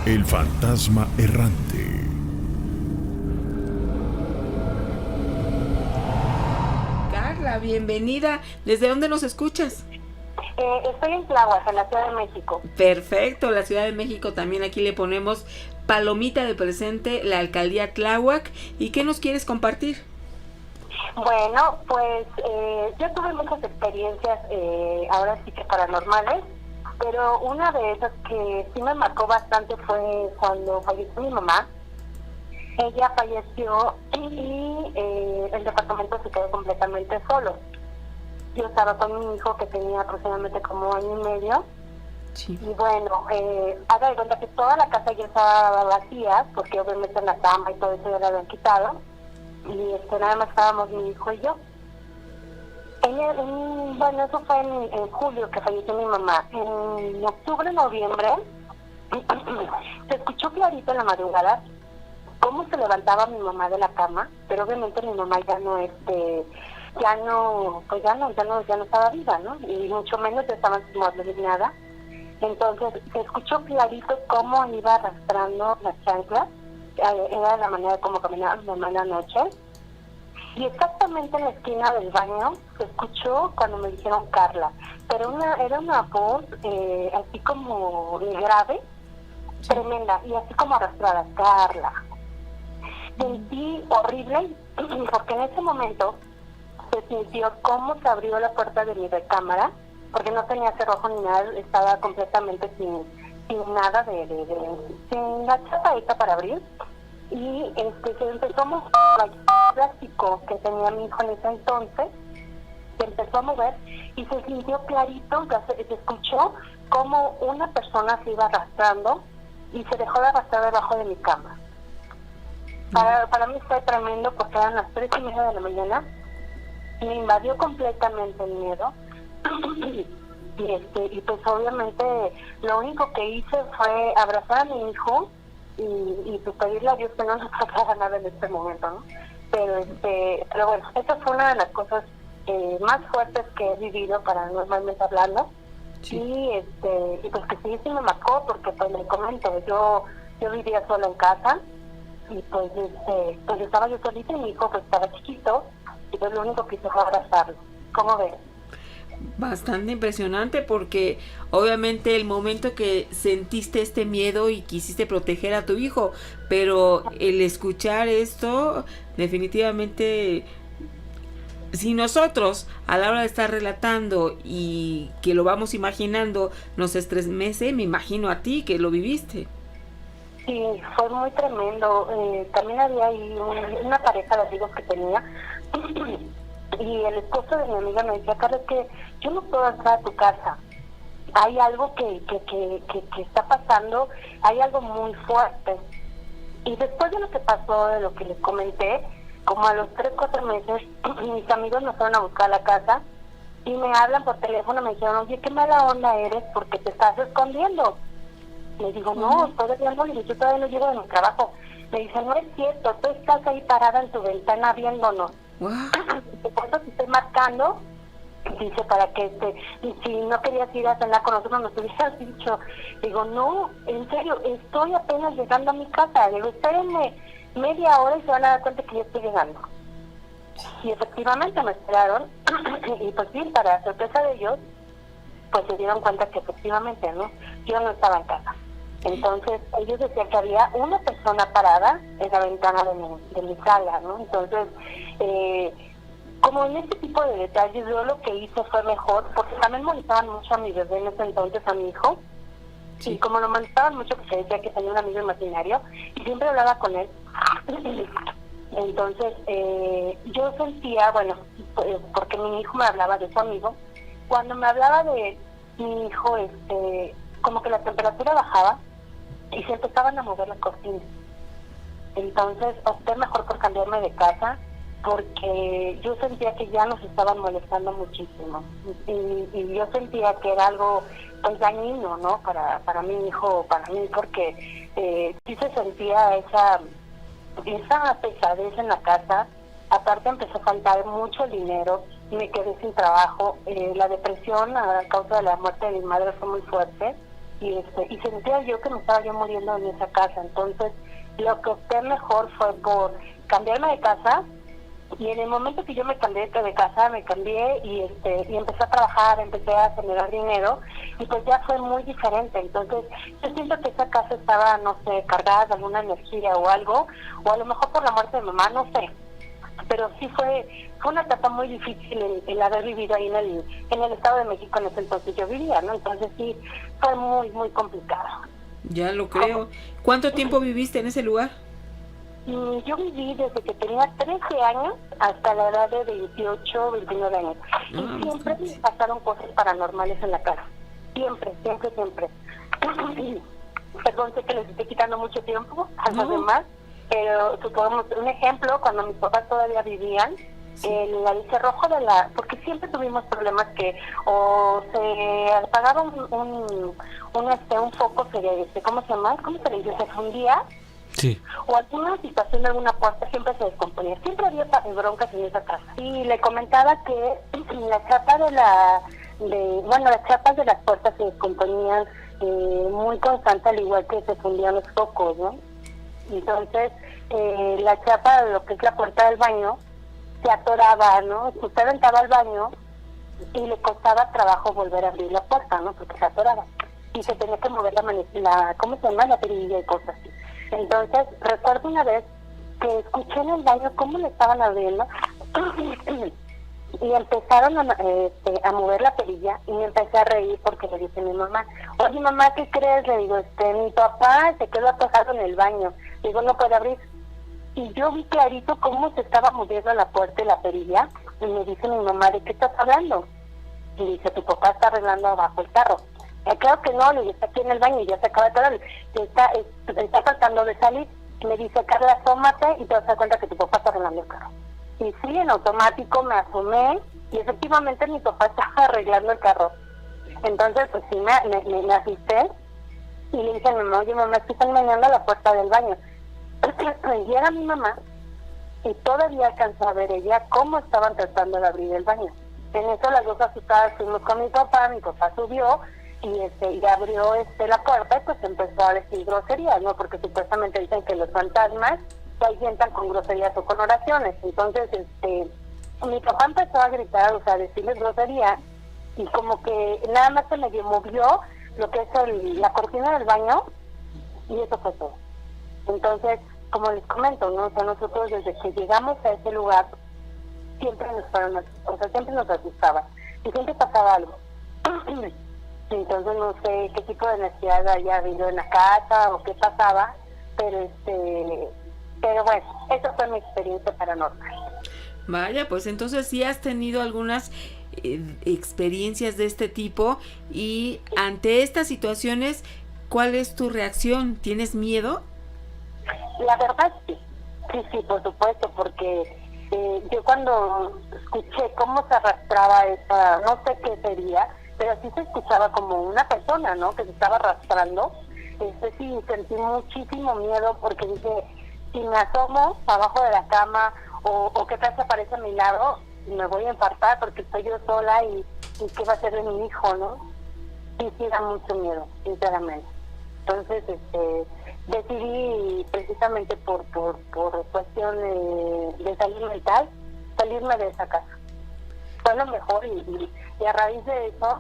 El fantasma errante. Carla, bienvenida. ¿Desde dónde nos escuchas? Estoy en Tláhuac, en la Ciudad de México. Perfecto, la Ciudad de México también aquí le ponemos palomita de presente, la alcaldía Tláhuac. ¿Y qué nos quieres compartir? Bueno, pues yo tuve muchas experiencias, ahora sí que paranormales, pero una de esas que sí me marcó bastante fue cuando falleció mi mamá. Ella falleció y el departamento se quedó completamente solo. Yo estaba con mi hijo que tenía aproximadamente como año y medio. Sí. Y bueno, haga de cuenta que toda la casa ya estaba vacía, porque obviamente en la cama y todo eso ya la habían quitado. Y nada más estábamos mi hijo y yo. Bueno, eso fue en julio que falleció mi mamá. En octubre, noviembre, se escuchó clarito en la madrugada cómo se levantaba mi mamá de la cama, pero obviamente mi mamá ya no estaba viva, ¿no? Y mucho menos ya estaba en su muerte ni nada. Entonces se escuchó clarito cómo iba arrastrando las chanclas. Era la manera como caminaba mi mamá en la noche. Y exactamente en la esquina del baño se escuchó cuando me dijeron Carla, pero era una voz así como grave, tremenda, y así como arrastrada, Carla. Sentí horrible, porque en ese momento se sintió cómo se abrió la puerta de mi recámara, porque no tenía cerrojo ni nada, estaba completamente sin nada sin la chapadita para abrir. Y se empezó a mover el plástico que tenía mi hijo en ese entonces, se empezó a mover y se sintió clarito, se escuchó como una persona se iba arrastrando y se dejó de arrastrar debajo de mi cama. Para mí fue tremendo porque eran las 3:30 de la mañana, me invadió completamente el miedo. Y pues obviamente lo único que hice fue abrazar a mi hijo y pues pedirle a Dios que no nos pasara nada en este momento, ¿no? Pero bueno, esa fue una de las cosas más fuertes que he vivido paranormalmente hablando. Sí. Y pues que sí me marcó porque pues le comento, yo vivía sola en casa y pues estaba yo solita y mi hijo pues estaba chiquito y pues lo único que hice fue abrazarlo. ¿Cómo ves? Bastante impresionante porque obviamente el momento que sentiste este miedo y quisiste proteger a tu hijo, pero el escuchar esto definitivamente, si nosotros a la hora de estar relatando y que lo vamos imaginando nos estremece, me imagino a ti que lo viviste. Sí, fue muy tremendo. También había ahí una pareja de amigos que tenía y el esposo de mi amiga me decía, Carla, es que yo no puedo entrar a tu casa. Hay algo que está pasando, hay algo muy fuerte. Y después de lo que pasó, de lo que les comenté, como a los 3-4 meses, mis amigos me fueron a buscar a la casa y me hablan por teléfono, me dijeron, oye, qué mala onda eres porque te estás escondiendo. Le digo, no, todavía no, yo todavía no llego de mi trabajo. Me dice, no es cierto, tú estás ahí parada en tu ventana viéndonos. Wow. Por eso te estoy marcando, dice, para que si no querías ir a cenar con nosotros, nos hubieras dicho. Digo, no, en serio, estoy apenas llegando a mi casa. Digo, espérenme media hora y se van a dar cuenta que yo estoy llegando. Y efectivamente me esperaron, y pues sí, para sorpresa de ellos, pues se dieron cuenta que efectivamente, ¿no? Yo no estaba en casa. Entonces ellos decían que había una persona parada en la ventana de mi sala, ¿no? Entonces, como en este tipo de detalles, yo lo que hice fue mejor, porque también molestaban mucho a mi bebé en ese entonces, a mi hijo, sí. Y como lo molestaban mucho, porque decía que tenía un amigo imaginario, y siempre hablaba con él. Entonces, yo sentía, bueno, porque mi hijo me hablaba de su amigo, cuando me hablaba de mi hijo, como que la temperatura bajaba y se empezaban a mover las cortinas. Entonces opté mejor por cambiarme de casa porque yo sentía que ya nos estaban molestando muchísimo y yo sentía que era algo pues dañino, ¿no? Para mi hijo, para mí, porque sí se sentía esa pesadez en la casa. Aparte empezó a faltar mucho dinero, me quedé sin trabajo, la depresión a causa de la muerte de mi madre fue muy fuerte y sentía yo que me estaba yo muriendo en esa casa. Entonces lo que opté mejor fue por cambiarme de casa, y en el momento que yo me cambié de casa, me cambié y empecé a trabajar, empecé a generar dinero, y pues ya fue muy diferente. Entonces yo siento que esa casa estaba, no sé, cargada de alguna energía o algo, o a lo mejor por la muerte de mamá, no sé, pero sí fue una etapa muy difícil el haber vivido ahí en el Estado de México. En ese entonces yo vivía, ¿no? Entonces sí fue muy, muy complicado. Ya lo creo. ¿Cuánto tiempo viviste en ese lugar? Y yo viví desde que tenía 13 años hasta la edad de 28, 29 años. Y siempre me pasaron cosas paranormales en la casa. Siempre, siempre, siempre. Perdón, sé que les estoy quitando mucho tiempo a los demás, pero supongamos un ejemplo, cuando mis papás todavía vivían, el cerrojo porque siempre tuvimos problemas que o se apagaba un foco, ¿cómo se llama? ¿Cómo se le dice? Se fundía. Sí. O alguna situación de alguna puerta siempre se descomponía. Siempre había broncas en esa casa. Y le comentaba que la chapa las chapas de las puertas se descomponían muy constante, al igual que se fundían los focos, ¿no? Entonces, la chapa de lo que es la puerta del baño se atoraba, ¿no? Usted entraba al baño y le costaba trabajo volver a abrir la puerta, ¿no? Porque se atoraba. Y se tenía que mover ¿cómo se llama? La perilla y cosas así. Entonces, recuerdo una vez que escuché en el baño cómo le estaban abriendo y empezaron a mover la perilla, y me empecé a reír porque le dije a mi mamá: oye mamá, ¿qué crees? Le digo, mi papá se quedó atorado en el baño. Le digo, no puede abrir. Y yo vi clarito cómo se estaba moviendo la puerta y la perilla, y me dice mi mamá: ¿de qué estás hablando? Y dice: tu papá está arreglando abajo el carro. Claro que no, le digo, está aquí en el baño y ya se acaba de atorar, está tratando de salir. Y me dice: Carla, asómate y te vas a dar cuenta que tu papá está arreglando el carro. Y sí, en automático me asomé, y efectivamente mi papá estaba arreglando el carro. Entonces, pues sí, me asusté, y le dije a mi mamá: oye mamá, es que están meneando la puerta del baño. Y era mi mamá, y todavía alcanzó a ver ella cómo estaban tratando de abrir el baño. En eso las dos asustadas fuimos con mi papá subió y abrió la puerta, y pues empezó a decir groserías, ¿no? Porque supuestamente dicen que los fantasmas se ahuyentan con groserías o con oraciones. Entonces, mi papá empezó a gritar, o sea, a decirles groserías, y como que nada más se medio movió lo que es la cortina del baño, y eso fue todo. Entonces, como les comento, ¿no? O sea, nosotros desde que llegamos a ese lugar siempre siempre nos asustaba, y siempre pasaba algo. Entonces no sé qué tipo de necesidad haya habido en la casa o qué pasaba, pero bueno, esa fue mi experiencia paranormal. Vaya, pues entonces sí has tenido algunas experiencias de este tipo, y ante estas situaciones, ¿cuál es tu reacción? ¿Tienes miedo? La verdad sí, por supuesto, porque yo cuando escuché cómo se arrastraba no sé qué sería, pero sí se escuchaba como una persona, ¿no? Que se estaba arrastrando. Sí, sentí muchísimo miedo, porque dije, si me asomo abajo de la cama o qué tal se aparece a mi lado, me voy a infartar porque estoy yo sola, y qué va a ser de mi hijo, ¿no? Sí da mucho miedo, sinceramente. Entonces, decidí, precisamente por cuestión de salud mental, salirme de esa casa. Fue lo mejor, y a raíz de eso,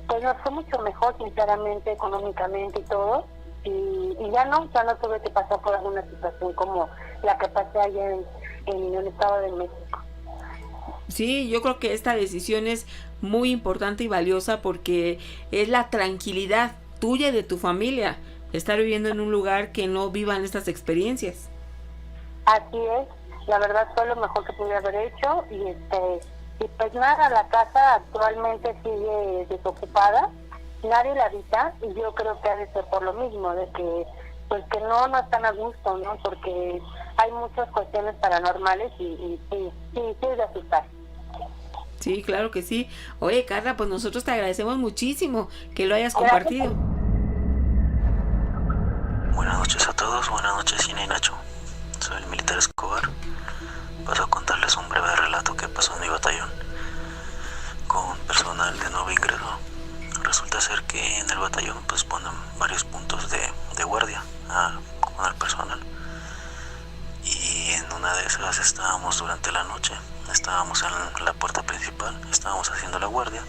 pues nos fue mucho mejor, sinceramente, económicamente y todo, y ya no tuve que pasar por alguna situación como la que pasé allá en el Estado de México. Sí, yo creo que esta decisión es muy importante y valiosa, porque es la tranquilidad tuya y de tu familia, estar viviendo en un lugar que no vivan estas experiencias. Así es, la verdad fue lo mejor que pude haber hecho, y pues nada, la casa actualmente sigue desocupada, nadie la habita, y yo creo que ha de ser por lo mismo, de que pues que no están a gusto, ¿no? Porque hay muchas cuestiones paranormales, y sí es de asustar. Sí, claro que sí. Oye, Carla, pues nosotros te agradecemos muchísimo que lo hayas compartido. Buenas noches a todos, buenas noches, Cine y Nacho. Soy el militar Escobar. Paso a contarles un breve relato que pasó en mi batallón con personal de nuevo ingreso. resulta ser que en el batallón pues ponen varios puntos de guardia con el personal. Y en una de esas estábamos durante la noche, estábamos en la puerta principal, estábamos haciendo la guardia,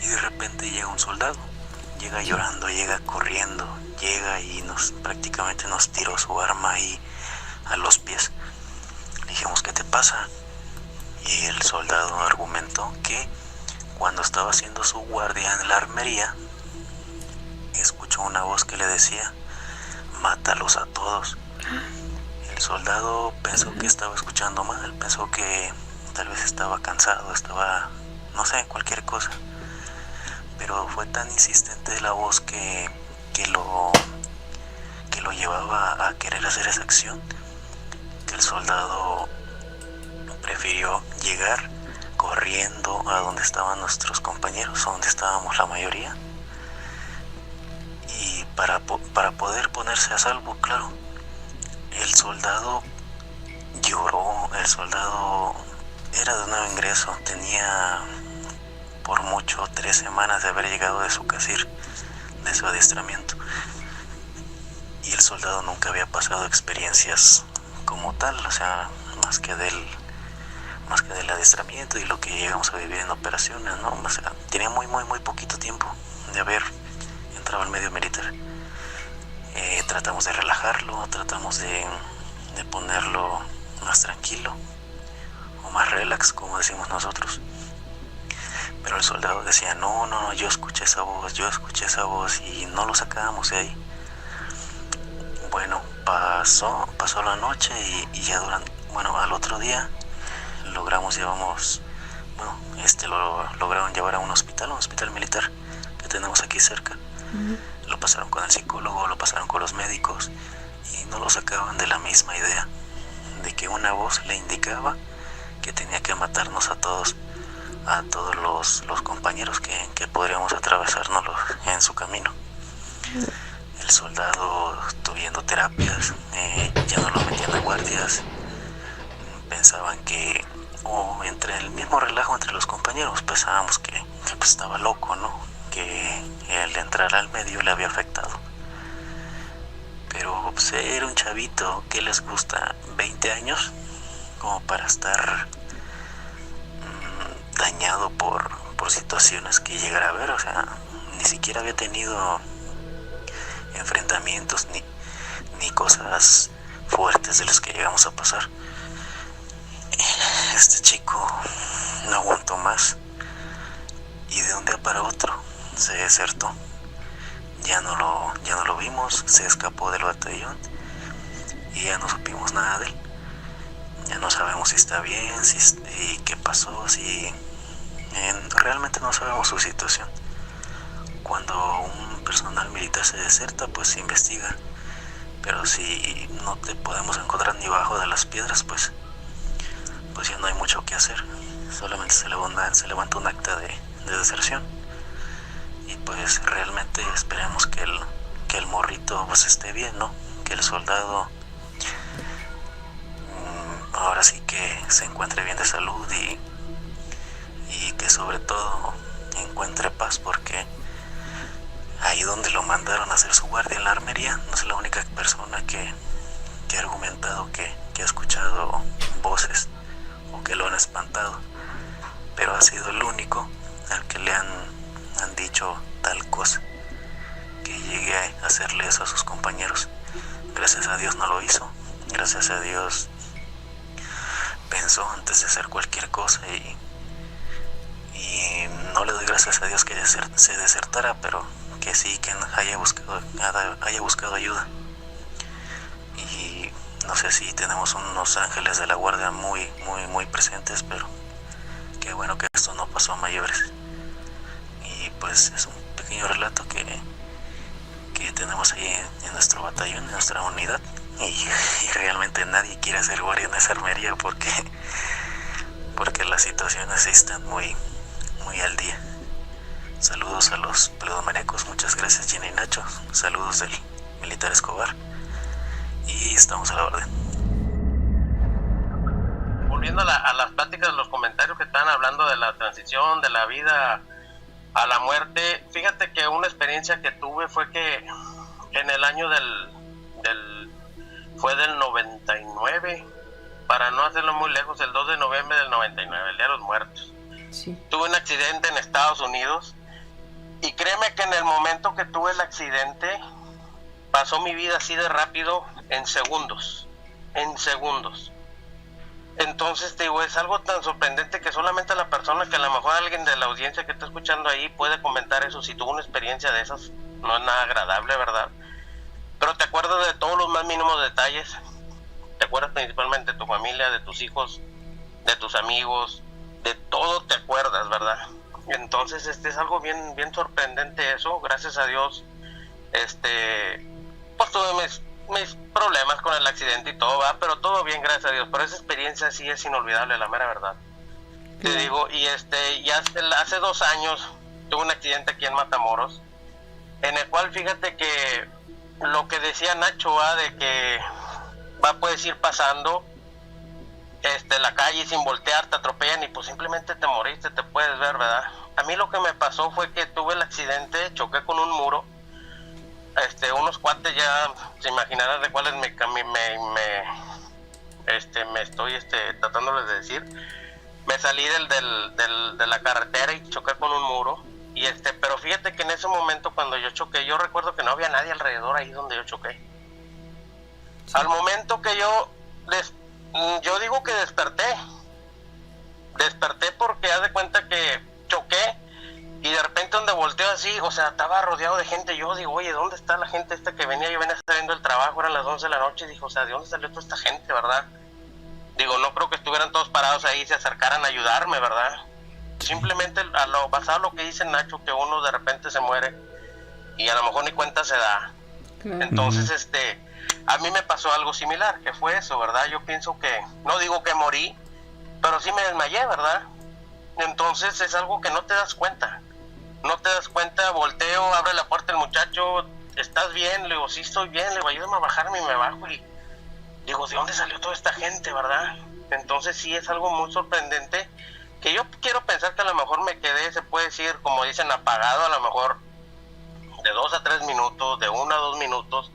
y de repente llega un soldado, llega llorando, llega corriendo, llega y prácticamente nos tiró su arma ahí a los pies. Le dijimos, ¿qué te pasa? Y el soldado argumentó que cuando estaba haciendo su guardia en la armería, escuchó una voz que le decía, mátalos a todos. El soldado pensó que estaba escuchando mal, pensó que tal vez estaba cansado, no sé, cualquier cosa. Pero fue tan insistente la voz que lo llevaba a querer hacer esa acción, que el soldado prefirió llegar corriendo a donde estaban nuestros compañeros, donde estábamos la mayoría, y para poder ponerse a salvo, claro. El soldado lloró, el soldado era de nuevo ingreso, tenía por mucho 3 semanas de haber llegado de su CACIR, de su adiestramiento, y el soldado nunca había pasado experiencias como tal, o sea, más que del adiestramiento y lo que llegamos a vivir en operaciones, ¿no? O sea, tenía muy poquito tiempo de haber entrado al medio militar. Tratamos de relajarlo, tratamos de ponerlo más tranquilo o más relax, como decimos nosotros. Pero el soldado decía, no, yo escuché esa voz y no lo sacábamos de ahí. Bueno, pasó la noche y ya al otro día lo lograron llevar a un hospital militar que tenemos aquí cerca. Lo pasaron con el psicólogo, lo pasaron con los médicos y no lo sacaban de la misma idea, de que una voz le indicaba que tenía que matarnos a todos los compañeros que podríamos atravesarnos en su camino. El soldado tuviendo terapias, ya no lo metían a guardias, pensaban que, entre el mismo relajo entre los compañeros, pensábamos que pues estaba loco, ¿no? Que el entrar al medio le había afectado. Pero pues, era un chavito, que les gusta? 20 años, como para estar dañado por situaciones que llegara a ver. O sea, ni siquiera había tenido enfrentamientos ni cosas fuertes de las que llegamos a pasar. Este chico no aguantó más y de un día para otro se desertó. Ya no lo vimos, se escapó del batallón y ya no supimos nada de él. Ya no sabemos si está bien, y qué pasó, realmente no sabemos su situación. Cuando un personal militar se deserta, pues se investiga, pero si no te podemos encontrar ni bajo de las piedras, pues ya no hay mucho que hacer. Solamente se levanta un acta de deserción. Y pues realmente esperemos que el morrito pues esté bien, ¿no? Que el soldado ahora sí que se encuentre bien de salud y que sobre todo encuentre paz, porque ahí donde lo mandaron a hacer su guardia en la armería no es la única persona que ha argumentado que ha escuchado voces o que lo han espantado, pero ha sido el único al que le han dicho tal cosa, que llegue a hacerle eso a sus compañeros. Gracias a Dios no lo hizo, gracias a Dios pensó antes de hacer cualquier cosa y no le doy gracias a Dios que se desertara, pero que sí, que haya buscado ayuda. Y no sé si tenemos unos ángeles de la guardia muy presentes, pero qué bueno que esto no pasó a mayores. Y pues es un pequeño relato que tenemos ahí en nuestro batallón, en nuestra unidad, y realmente nadie quiere hacer guardia en esa armería porque las situaciones están muy al día. Saludos a los peludomaníacos, muchas gracias Gina y Nacho, saludos del militar Escobar y estamos a la orden. Volviendo a las pláticas, los comentarios que están hablando de la transición de la vida a la muerte. Fíjate que una experiencia que tuve fue que en el año fue del 99, para no hacerlo muy lejos, el 2 de noviembre del 99, el Día de los Muertos. Sí. Tuve un accidente en Estados Unidos y créeme que en el momento que tuve el accidente pasó mi vida así de rápido, en segundos. Entonces te digo, es algo tan sorprendente que solamente la persona, que a lo mejor alguien de la audiencia que está escuchando ahí puede comentar eso, si tuvo una experiencia de esas. No es nada agradable, ¿verdad? Pero te acuerdas de todos los más mínimos detalles, te acuerdas principalmente de tu familia, de tus hijos, de tus amigos, de todo te acuerdas, ¿verdad? Entonces es algo bien sorprendente eso. Gracias a Dios pues tuve mis problemas con el accidente y todo, va, pero todo bien, gracias a Dios. Pero esa experiencia sí es inolvidable, la mera verdad. Te digo, y ya hace 2 años tuve un accidente aquí en Matamoros, en el cual fíjate que lo que decía Nacho, de que puedes ir pasando la calle sin voltear, te atropellan y pues simplemente te moriste, te puedes ver, ¿verdad? A mí lo que me pasó fue que tuve el accidente, choqué con un muro. Unos cuates, ya se imaginarán de cuáles me estoy tratándoles de decir. Me salí de la carretera y choqué con un muro. Y pero fíjate que en ese momento cuando yo choqué, yo recuerdo que no había nadie alrededor ahí donde yo choqué. Sí. Al momento que yo digo que desperté porque haz de cuenta que choqué. Y de repente donde volteo así, o sea, estaba rodeado de gente. Yo digo, oye, ¿dónde está la gente que venía? Yo venía saliendo del trabajo, eran las 11 de la noche. Y dijo, o sea, ¿de dónde salió toda esta gente, verdad? Digo, no creo que estuvieran todos parados ahí y se acercaran a ayudarme, ¿verdad? Simplemente basado en lo que dice Nacho, que uno de repente se muere y a lo mejor ni cuenta se da. Entonces, a mí me pasó algo similar, que fue eso, ¿verdad? Yo pienso que, no digo que morí, pero sí me desmayé, ¿verdad? Entonces es algo que no te das cuenta. No te das cuenta, volteo, abre la puerta el muchacho, ¿estás bien? Le digo, sí estoy bien, le digo, ayúdame a bajarme y me bajo y digo, ¿de dónde salió toda esta gente, verdad? Entonces sí es algo muy sorprendente, que yo quiero pensar que a lo mejor me quedé, se puede decir, como dicen, apagado, a lo mejor de 2 a 3 minutos, de 1 a 2 minutos,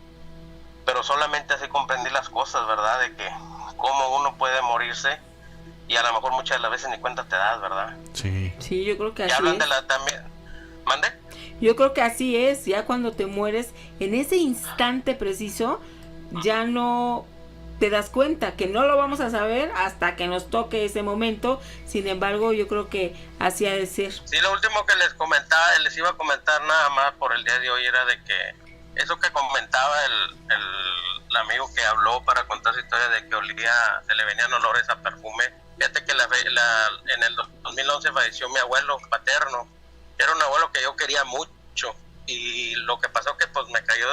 pero solamente así comprendí las cosas, ¿verdad? De que cómo uno puede morirse y a lo mejor muchas de las veces ni cuenta te das, ¿verdad? Sí. Sí, yo creo que así y hablan es. de la también. ¿Mande? Yo creo que así es, ya cuando te mueres, en ese instante preciso, ya no te das cuenta, que no lo vamos a saber hasta que nos toque ese momento. Sin embargo, yo creo que así ha de ser. Sí, lo último que les iba a comentar nada más por el día de hoy era de que eso que comentaba el amigo que habló para contar su historia de que se le venían olores a perfume. Fíjate que en el 2011 falleció mi abuelo paterno. Era un abuelo que yo quería mucho y lo que pasó que pues me cayó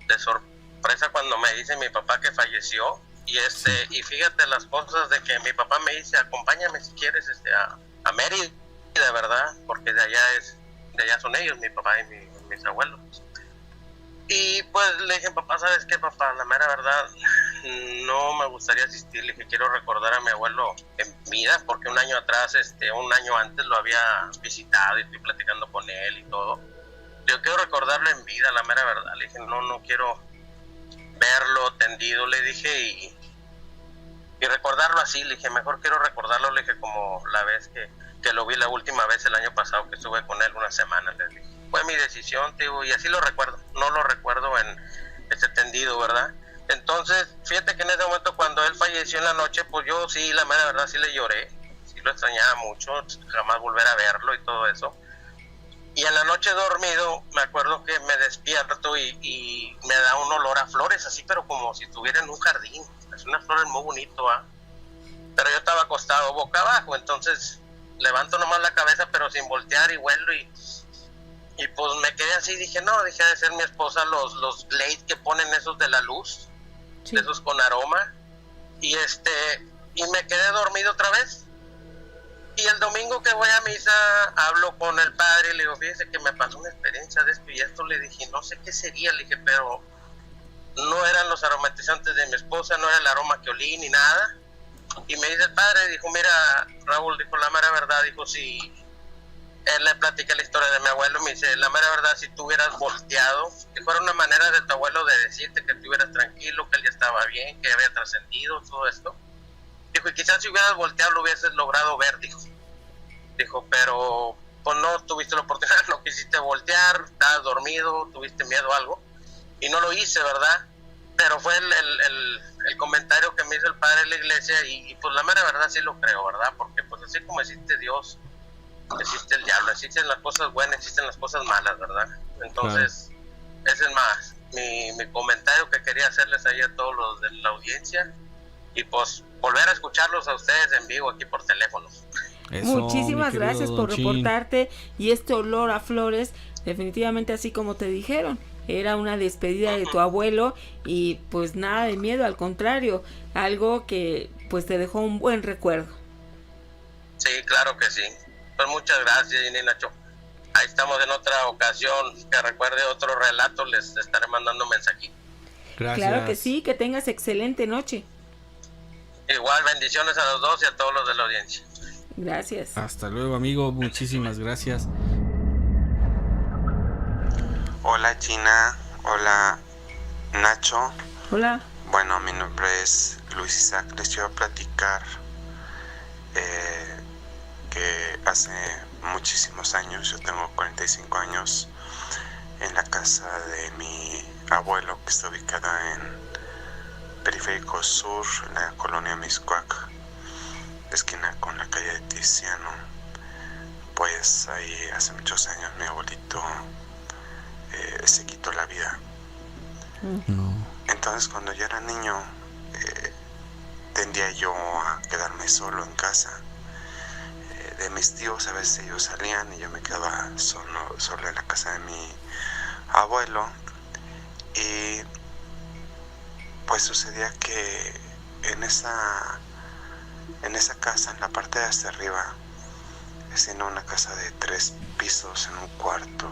de sorpresa cuando me dice mi papá que falleció y fíjate las cosas de que mi papá me dice, acompáñame si quieres a Mérida, de verdad, porque de allá son ellos, mi papá y mis abuelos. Y pues le dije, papá, ¿sabes qué, papá? La mera verdad, no me gustaría asistir. Le dije, quiero recordar a mi abuelo en vida, porque un año antes lo había visitado y estoy platicando con él y todo. Yo quiero recordarlo en vida, la mera verdad. Le dije, no quiero verlo tendido, le dije, y recordarlo así. Le dije, mejor quiero recordarlo, le dije, como la vez que lo vi la última vez el año pasado, que estuve con él una semana, le dije. Fue mi decisión, tío, y así lo recuerdo. No lo recuerdo en tendido, ¿verdad? Entonces, fíjate que en ese momento cuando él falleció en la noche, pues yo sí, la mera verdad, sí le lloré. Sí lo extrañaba mucho, jamás volver a verlo y todo eso. Y en la noche dormido, me acuerdo que me despierto y me da un olor a flores, así, pero como si estuviera en un jardín. Es una flor muy bonito, Pero yo estaba acostado boca abajo, entonces levanto nomás la cabeza, pero sin voltear y huelo y pues me quedé así, dije, no, dije de ser mi esposa los Glade que ponen esos de la luz, sí, esos con aroma, y me quedé dormido otra vez. Y el domingo que voy a misa, hablo con el padre y le digo, fíjese que me pasó una experiencia de esto y esto. Le dije, no sé qué sería, le dije, pero no eran los aromatizantes de mi esposa, no era el aroma que olí ni nada. Y me dice el padre, dijo, mira, Raúl, dijo, la mera verdad, dijo, si él le platica la historia de mi abuelo y me dice, la mera verdad, si tú hubieras volteado, que fuera una manera de tu abuelo de decirte que estuvieras tranquilo, que él ya estaba bien, que había trascendido, todo esto. Dijo, y quizás si hubieras volteado lo hubieses logrado ver, dijo, pero pues no tuviste la oportunidad, no quisiste voltear, estabas dormido, tuviste miedo a algo, y no lo hice, ¿verdad? Pero fue el comentario que me hizo el padre de la iglesia, y pues la mera verdad sí lo creo, ¿verdad? Porque pues así como existe Dios, existe el diablo, existen las cosas buenas, existen las cosas malas, ¿verdad? Entonces, ese es más mi comentario que quería hacerles ahí a todos los de la audiencia, y pues volver a escucharlos a ustedes en vivo aquí por teléfono. Eso, Muchísimas mi querido gracias por Don Chin. reportarte, y este olor a flores, definitivamente así como te dijeron, era una despedida de tu abuelo y pues nada de miedo, al contrario, algo que pues te dejó un buen recuerdo. Sí, claro que sí. Pues muchas gracias, Ginny, Nacho. Ahí estamos en otra ocasión, que recuerde otro relato, les estaré mandando un mensajito. Gracias. Claro que sí, que tengas excelente noche. Igual, bendiciones a los dos y a todos los de la audiencia. Gracias. Hasta luego, amigo. Muchísimas gracias. Hola Gina, hola Nacho. Hola. Bueno, mi nombre es Luis Isaac. Les quiero platicar que hace muchísimos años, yo tengo 45 años, en la casa de mi abuelo, que está ubicada en Periférico Sur, en la colonia Miscuac, esquina con la calle de Tiziano. Pues ahí hace muchos años mi abuelito se quitó la vida. Entonces cuando yo era niño tendía yo a quedarme solo en casa. De mis tíos a veces ellos salían y yo me quedaba solo en la casa de mi abuelo, y pues sucedía que en esa casa, en la parte de hasta arriba, siendo una casa de 3 pisos en un cuarto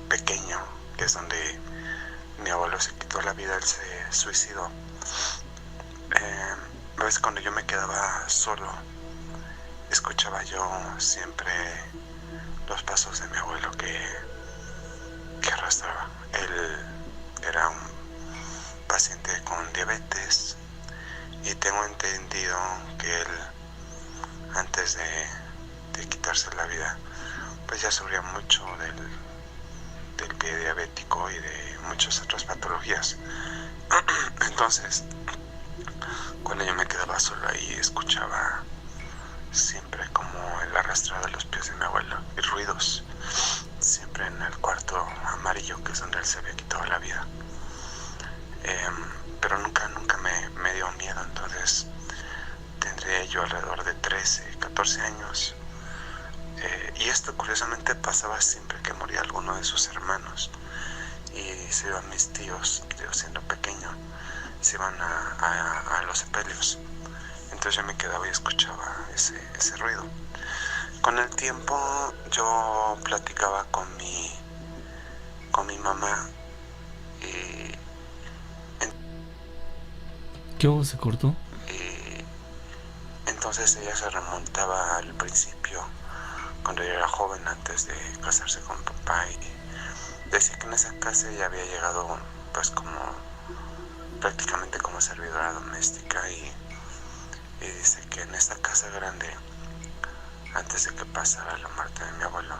pequeño, que es donde mi abuelo se quitó la vida, él se suicidó. A veces cuando yo me quedaba solo, escuchaba yo siempre los pasos de mi abuelo que arrastraba. Él era un paciente con diabetes, y tengo entendido que él, antes de quitarse la vida, pues ya sufría mucho del pie diabético y de muchas otras patologías. Entonces, cuando yo me quedaba solo ahí, escuchaba siempre como el arrastrar de los pies de mi abuelo y ruidos, siempre en el cuarto amarillo, que es donde él se había quitado la vida. Pero nunca me dio miedo. Entonces tendría yo alrededor de 13, 14 años. Y esto curiosamente pasaba siempre que moría alguno de sus hermanos, y se iban mis tíos, yo siendo pequeño, se iban a los sepelios. Entonces yo me quedaba y escuchaba ese ruido. Con el tiempo yo platicaba con mi mamá, y ¿Qué hubo? ¿Se cortó? entonces ella se remontaba al principio, cuando yo era joven, antes de casarse con mi papá, y decía que en esa casa ella había llegado pues prácticamente como servidora doméstica, y dice que en esta casa grande, antes de que pasara la muerte de mi abuelo,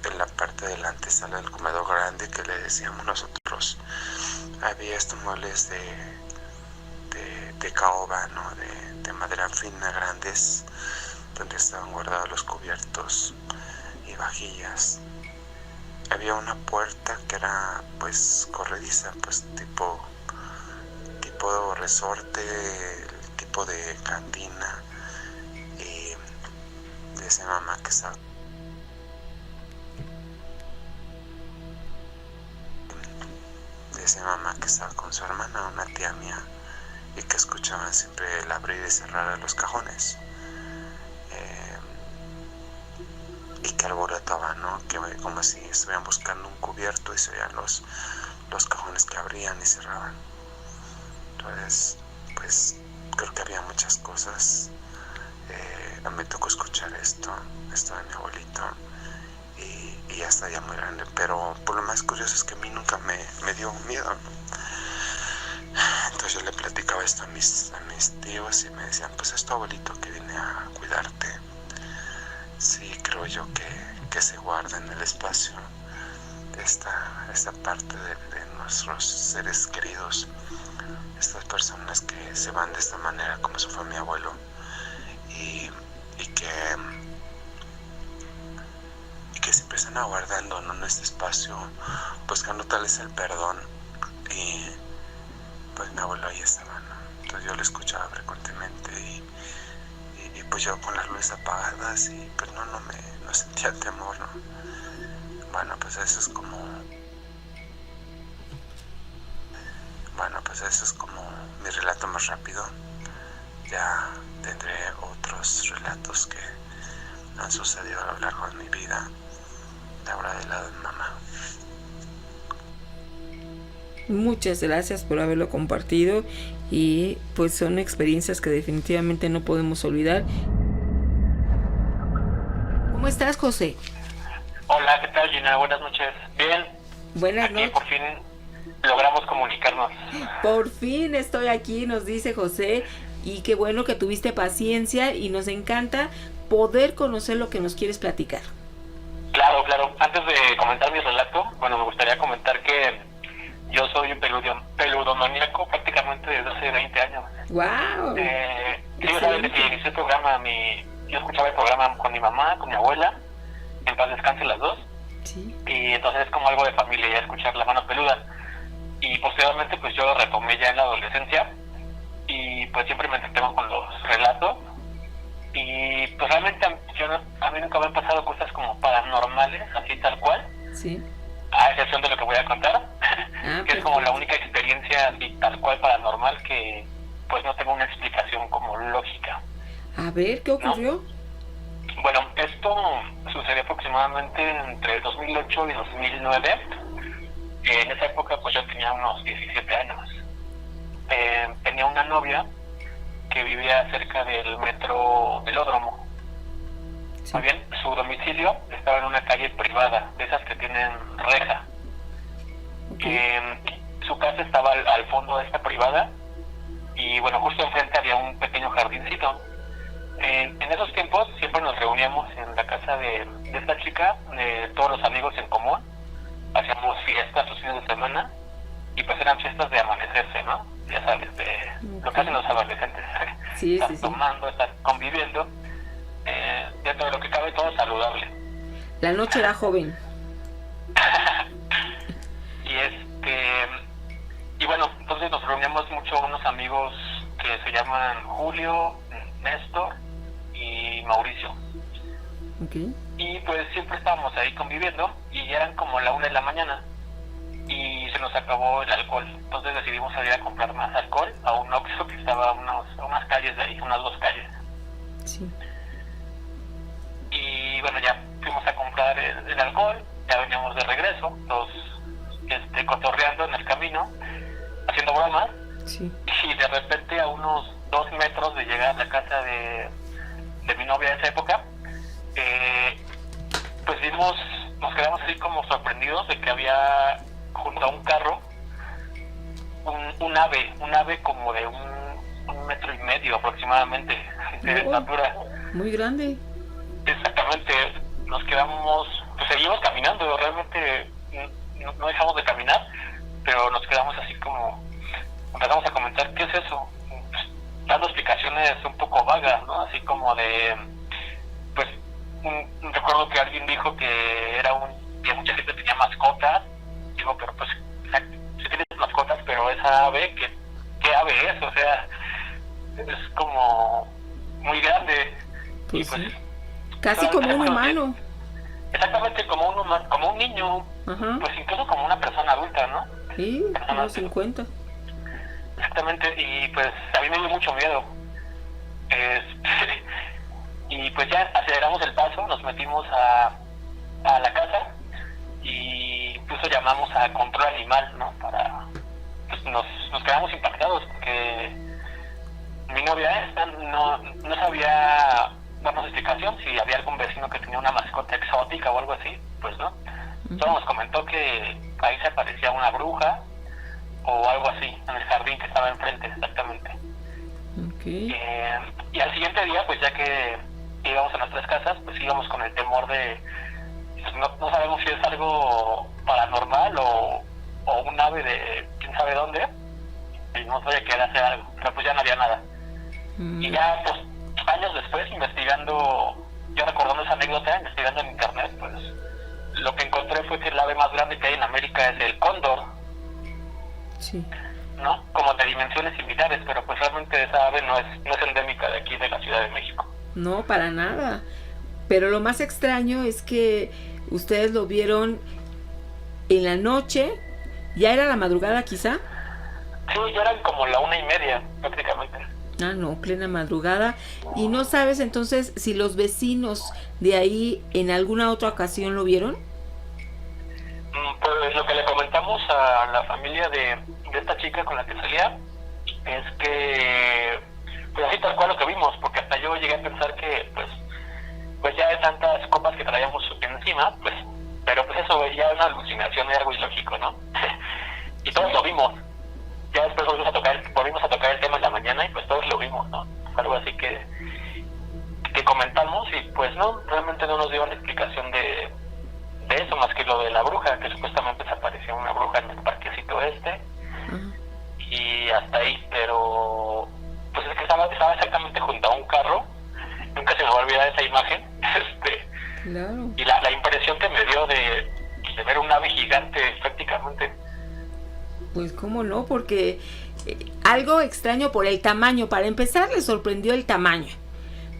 en la parte de la antesala del comedor grande, que le decíamos nosotros, había estos muebles de caoba, ¿no? de madera fina, grandes, donde estaban guardados los cubiertos y vajillas. Había una puerta que era pues corrediza, pues tipo resorte, tipo de cantina, y decía mamá que estaba con su hermana, una tía mía, y que escuchaban siempre el abrir y cerrar de los cajones, y que alborotaba, ¿no? Que como si estuvieran buscando un cubierto y se veían los cajones que abrían y cerraban. Entonces, pues creo que había muchas cosas. Me tocó escuchar esto de mi abuelito, y ya está ya muy grande, pero por lo más curioso es que a mí nunca me dio miedo, ¿no? Entonces yo le platicaba esto a mis tíos y me decían, pues es tu abuelito que viene a cuidarte. Sí, creo yo que se guarda en el espacio esta parte de nuestros seres queridos, estas personas que se van de esta manera, como se fue mi abuelo, y que siempre están aguardando, ¿no?, en este espacio, buscando tal vez el perdón. Y pues mi abuelo ahí estaba, ¿no? Entonces yo lo escuchaba frecuentemente, y pues yo con las luces apagadas, y pues no sentía temor, ¿no? Bueno, pues eso es como mi relato más rápido. Ya tendré otros relatos que han sucedido a lo largo de mi vida, ahora del lado de mamá. Muchas gracias por haberlo compartido, y pues son experiencias que definitivamente no podemos olvidar. ¿Cómo estás, José? Hola, ¿qué tal, Gina? Buenas noches. Bien. Buenas Aquí noches. por fin logramos comunicarnos. Por fin estoy aquí, nos dice José, y qué bueno que tuviste paciencia, y nos encanta poder conocer lo que nos quieres platicar. Claro. Antes de comentar mi relato, bueno, me gustaría comentar que yo soy un peludomaníaco prácticamente desde hace 20 años. ¡Wow! Yo sabes que inicié el programa, yo escuchaba el programa con mi mamá, con mi abuela, en paz descanse las dos. Sí. Y entonces es como algo de familia ya escuchar La Mano Peluda. Y posteriormente pues yo lo retomé ya en la adolescencia, y pues siempre me entretengo con los relatos. Y pues realmente a mí nunca me han pasado cosas como paranormales, así tal cual. Sí. A excepción de lo que voy a contar, que es como la perfecto. única experiencia así tal cual paranormal que pues no tengo una explicación como lógica. A ver, ¿qué ocurrió? Bueno, esto sucedió aproximadamente entre 2008 y 2009. En esa época pues yo tenía unos 17 años. Tenía una novia que vivía cerca del metro Velódromo. Sí. Muy bien, su domicilio estaba en una calle privada, de esas que tienen reja. Okay. Su casa estaba al fondo de esta privada, y bueno, justo enfrente había un pequeño jardincito. En esos tiempos siempre nos reuníamos en la casa de esta chica, todos los amigos en común. Hacíamos fiestas los fines de semana, y pues eran fiestas de amanecerse, ¿no? Ya sabes, de lo que hacen los adolescentes. Sí, Están sí, sí. tomando, están conviviendo, dentro de lo que cabe todo saludable. La noche era joven. Y bueno, entonces nos reuníamos mucho unos amigos que se llaman Julio, Néstor y Mauricio. Okay. Y pues siempre estábamos ahí conviviendo, y ya eran como la 1 de la mañana y se nos acabó el alcohol. Entonces decidimos salir a comprar más alcohol a un Oxxo que estaba a unas calles de ahí, unas 2 calles. Sí. Y bueno, ya fuimos a comprar el alcohol, ya veníamos de regreso, los cotorreando en el camino, haciendo bromas. Sí. Y de repente, a unos 2 metros de llegar a la casa de mi novia de esa época, pues nos quedamos así como sorprendidos de que había junto a un carro un ave como de 1,5 metros aproximadamente de estatura. Muy grande. Exactamente, nos quedamos, pues seguimos caminando, realmente no dejamos de caminar, pero nos quedamos así como, empezamos a comentar, ¿qué es eso? Pues, dando explicaciones un poco vagas, ¿no? Así como de, pues, recuerdo que alguien dijo que que mucha gente tenía mascotas. Digo, pero pues, sí tienes mascotas, pero esa ave, ¿qué ave es? O sea, es como muy grande. Pues, y pues sí. Casi como un humano. Exactamente, como un niño. Ajá. Pues incluso como una persona adulta, ¿no? Sí, unos 50. Exactamente, y pues a mí me dio mucho miedo. Y pues ya aceleramos el paso, nos metimos a la casa, y incluso llamamos a control animal, ¿no? Pues nos quedamos impactados porque mi novia esta no sabía darnos explicación si había algún vecino que tenía una mascota exótica o algo así, pues no. Solo nos comentó que ahí se aparecía una bruja o algo así, en el jardín que estaba enfrente, exactamente. Okay. Y al siguiente día, pues ya que íbamos a nuestras casas, pues íbamos con el temor de, pues, no sabemos si es algo paranormal o un ave de quién sabe dónde, y no sabía que era hacer algo, pero pues ya no había nada. Y ya, pues, años después, investigando, yo recordando esa anécdota, investigando en internet, pues, lo que encontré fue que el ave más grande que hay en América es el cóndor. Sí. ¿No? Como de dimensiones similares, pero pues realmente esa ave no es endémica de aquí, de la Ciudad de México. No, para nada. Pero lo más extraño es que ustedes lo vieron en la noche, ¿ya era la madrugada quizá? Sí, ya eran como la 1:30 prácticamente. Ah, no, plena madrugada. ¿Y no sabes entonces si los vecinos de ahí en alguna otra ocasión lo vieron? Pues lo que le comentamos a la familia de esta chica con la que salía es que, pues así tal cual lo que vimos, porque hasta yo llegué a pensar que, pues ya de tantas copas que traíamos encima, pues, pero pues eso ya es una alucinación, es algo ilógico, ¿no? Y todos lo vimos. Ya después volvimos a tocar el tema en la mañana y pues todos lo vimos, ¿no? Algo así que comentamos y pues no, realmente no nos dio una explicación de eso, más que lo de la bruja, que supuestamente se apareció una bruja en el parquecito y hasta ahí, pero pues es que estaba exactamente junto a un carro, nunca se me va a olvidar esa imagen, Claro. y la impresión que me dio de ver un ave gigante prácticamente. Pues cómo no, porque algo extraño por el tamaño, para empezar le sorprendió el tamaño,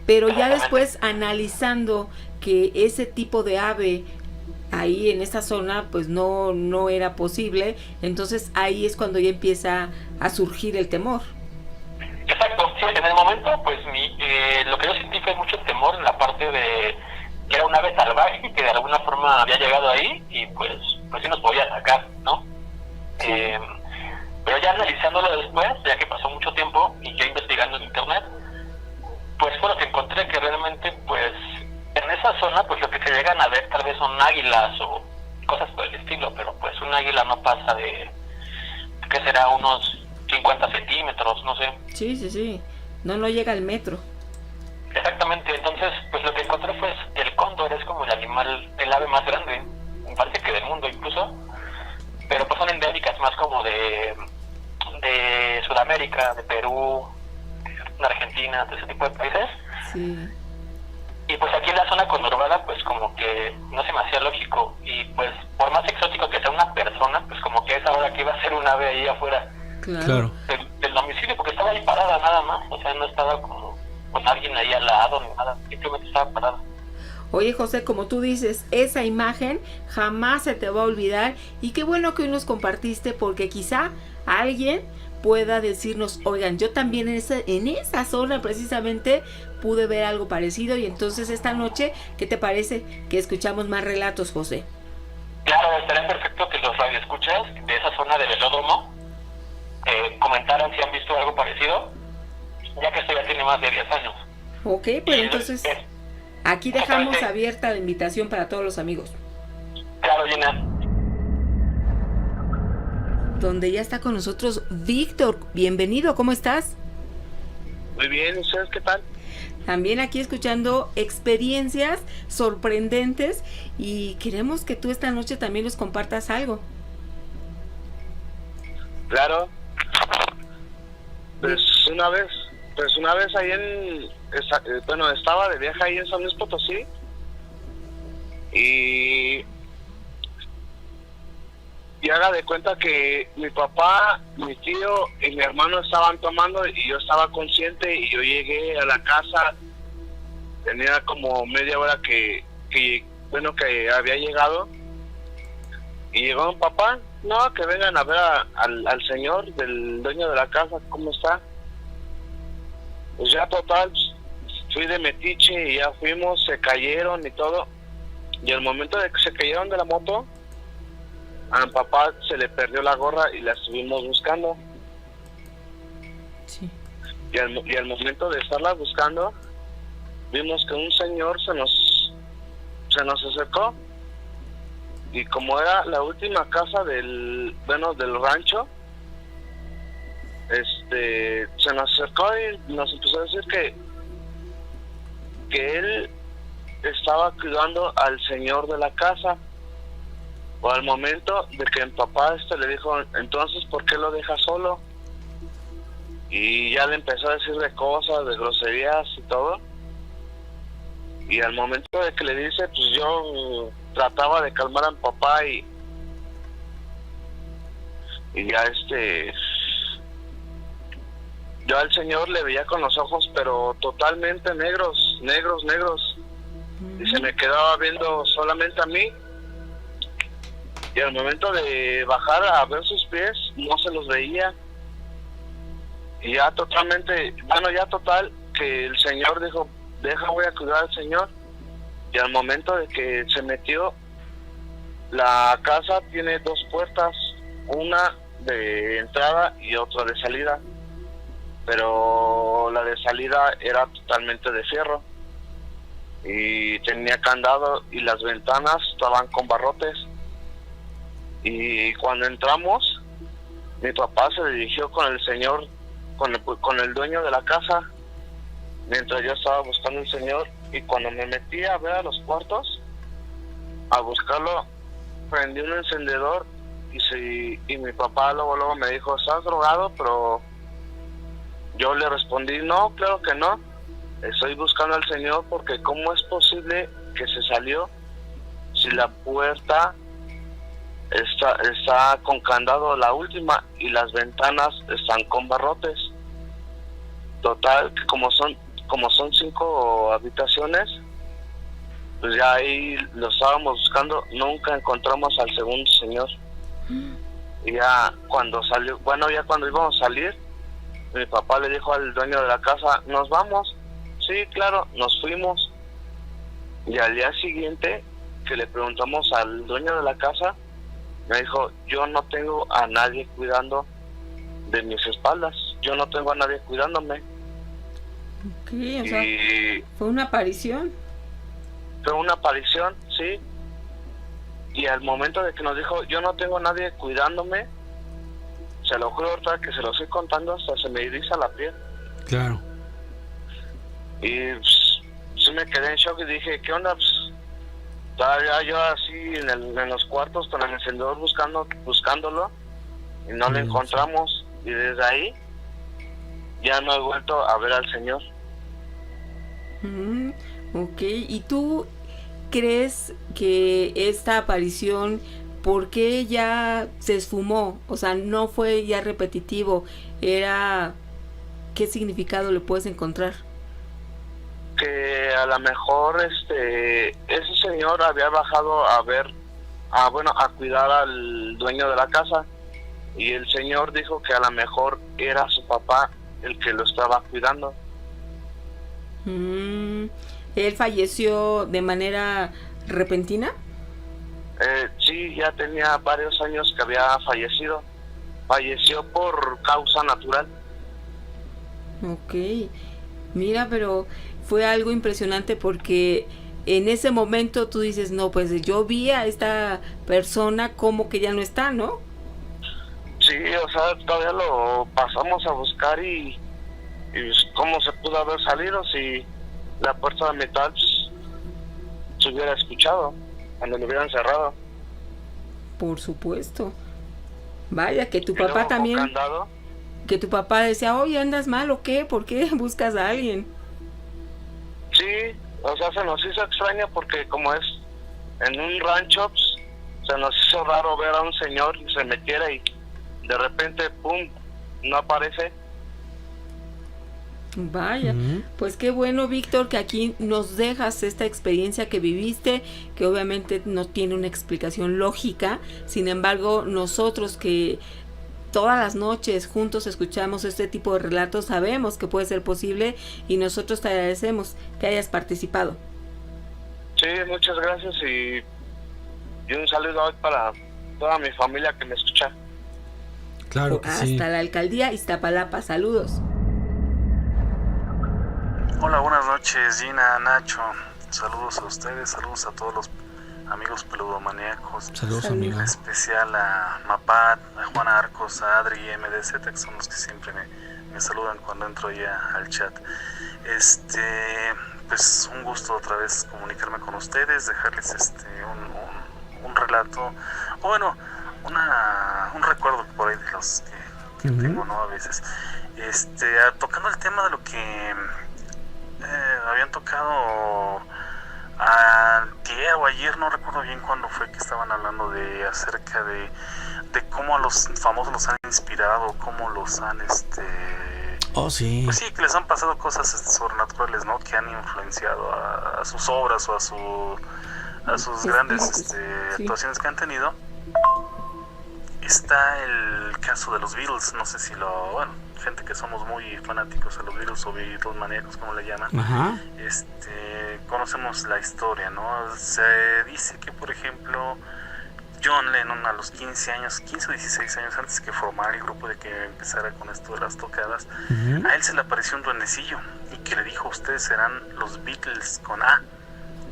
pero ya después analizando que ese tipo de ave ahí en esta zona pues no era posible, entonces ahí es cuando ya empieza a surgir el temor. Exacto, sí, en el momento pues lo que yo sentí fue mucho temor en la parte de que era un ave salvaje que de alguna forma había llegado ahí y pues sí nos podía atacar, ¿no? Sí. Pero ya analizándolo después, ya que pasó mucho tiempo y ya investigando en internet, pues fue lo que encontré, que realmente pues en esa zona pues lo que se llegan a ver tal vez son águilas o cosas por el estilo, pero pues un águila no pasa de, ¿qué será? Unos 50 centímetros, no sé. Sí, no llega al metro. Exactamente, entonces pues lo que encontré fue el cóndor, es como el ave más grande, me parece que del mundo incluso, pero pues son endémicas más como de Sudamérica, de Perú, de Argentina, de ese tipo de países. Sí. Y pues aquí en la zona conurbada pues como que no se me hacía lógico, y pues por más exótico que sea una persona, pues como que es ahora que iba a ser un ave ahí afuera Claro. del domicilio, porque estaba ahí parada nada más, o sea, no estaba como con alguien ahí al lado ni nada, simplemente estaba parada. Oye, José, como tú dices, esa imagen jamás se te va a olvidar, y qué bueno que hoy nos compartiste, porque quizá alguien pueda decirnos, oigan, yo también en esa zona precisamente pude ver algo parecido, y entonces esta noche, ¿qué te parece que escuchamos más relatos, José? Claro, estaría perfecto que los radioescuchas de esa zona del velódromo comentaran si han visto algo parecido, ya que esto ya tiene más de 10 años. Ok, pues entonces aquí dejamos abierta la invitación para todos los amigos. Claro, Gina. Donde ya está con nosotros Víctor. Bienvenido, ¿cómo estás? Muy bien, ¿ustedes qué tal? También aquí escuchando experiencias sorprendentes, y queremos que tú esta noche también nos compartas algo. Claro. Pues una vez ahí estaba de viaje ahí en San Luis Potosí, y haga de cuenta que mi papá, mi tío y mi hermano estaban tomando y yo estaba consciente, y yo llegué a la casa, tenía como media hora que había llegado, y llegó mi papá, no, que vengan a ver al señor, del dueño de la casa, cómo está. Pues ya total, fui de metiche y ya fuimos, se cayeron y todo, y al momento de que se cayeron de la moto, a mi papá se le perdió la gorra y la estuvimos buscando. Sí. y al momento de estarla buscando, vimos que un señor se nos acercó, y como era la última casa del rancho, se nos acercó y nos empezó a decir que él estaba cuidando al señor de la casa. O al momento de que mi papá le dijo, entonces, ¿por qué lo deja solo? Y ya le empezó a decir de cosas, de groserías y todo. Y al momento de que le dice, pues yo trataba de calmar a mi papá y ya yo al señor le veía con los ojos, pero totalmente negros. Y se me quedaba viendo solamente a mí. Y al momento de bajar a ver sus pies, no se los veía. Y ya total, que el señor dijo, voy a cuidar al señor. Y al momento de que se metió, la casa tiene 2 puertas, una de entrada y otra de salida. Pero la de salida era totalmente de fierro. Y tenía candado y las ventanas estaban con barrotes. Y cuando entramos, mi papá se dirigió con el señor, con el dueño de la casa, mientras yo estaba buscando al señor. Y cuando me metí a ver a los cuartos, a buscarlo, prendí un encendedor y mi papá luego me dijo, ¿estás drogado? Pero yo le respondí, no, claro que no. Estoy buscando al señor porque ¿cómo es posible que se salió si la puerta está con candado, la última, y las ventanas están con barrotes? Total, que como son 5 habitaciones, pues ya ahí lo estábamos buscando, nunca encontramos al segundo señor. Y ya cuando íbamos a salir, mi papá le dijo al dueño de la casa, ¿nos vamos? Sí, claro, nos fuimos. Y al día siguiente que le preguntamos al dueño de la casa, me dijo, yo no tengo a nadie cuidando de mis espaldas, yo no tengo a nadie cuidándome. Ok, o sea, fue una aparición. Fue una aparición, sí. Y al momento de que nos dijo, yo no tengo a nadie cuidándome, se lo juro ahorita que se lo estoy contando, hasta se me eriza la piel. Claro. Y pues, sí me quedé en shock y dije, ¿qué onda? Pues, todavía yo así en los cuartos con el encendedor buscándolo y no lo encontramos. Y desde ahí ya no he vuelto a ver al señor. Ok, ¿y tú crees que esta aparición, por qué ya se esfumó? O sea, no fue ya repetitivo, ¿qué significado le puedes encontrar? Que a lo mejor ese señor había bajado a cuidar al dueño de la casa, y el señor dijo que a lo mejor era su papá el que lo estaba cuidando. ¿Él falleció de manera repentina? Sí, ya tenía varios años que había fallecido. Falleció por causa natural. Ok, mira, pero fue algo impresionante porque en ese momento tú dices, no, pues yo vi a esta persona como que ya no está, ¿no? Sí, o sea, todavía lo pasamos a buscar y cómo se pudo haber salido si la puerta de metal se hubiera escuchado cuando lo hubieran cerrado. Por supuesto. Vaya, que tu Y papá luego, también, con candado, que tu papá decía, oye, ¿andas mal o qué? ¿Por qué buscas a alguien? sí, o sea, se nos hizo extraño porque como es en un rancho, pues, se nos hizo raro ver a un señor y se metiera y de repente, pum, no aparece. Vaya, pues qué bueno, Víctor, que aquí nos dejas esta experiencia que viviste, que obviamente no tiene una explicación lógica. Sin embargo, nosotros que todas las noches juntos escuchamos este tipo de relatos, sabemos que puede ser posible y nosotros te agradecemos que hayas participado. Sí, muchas gracias y un saludo hoy para toda mi familia que me escucha. Claro que sí. Hasta la alcaldía Iztapalapa, saludos. Hola, buenas noches, Gina, Nacho. Saludos a ustedes, saludos a todos los amigos peludomaníacos. Saludos, amigo. En especial a Mapat, a Juana Arcos, a Adri y MDZ, que son los que siempre me saludan cuando entro ya al chat. Pues un gusto otra vez comunicarme con ustedes, dejarles un relato, o bueno, un recuerdo por ahí de los que tengo, ¿no? A veces. Tocando el tema de lo que habían tocado ayer o ayer, no recuerdo bien cuándo fue que estaban hablando acerca de cómo a los famosos los han inspirado, cómo los han Oh, sí. pues sí, que les han pasado cosas sobrenaturales, ¿no? Que han influenciado a sus obras o a sus grandes actuaciones que han tenido. Está el caso de los Beatles, no sé si gente que somos muy fanáticos a los Beatles o Beatles maníacos, como le llaman. Ajá. Conocemos la historia, ¿no? Se dice que, por ejemplo, John Lennon a los 15 o 16 años antes que formara el grupo, de que empezara con esto de las tocadas, a él se le apareció un duendecillo y que le dijo: ustedes serán los Beatles con A,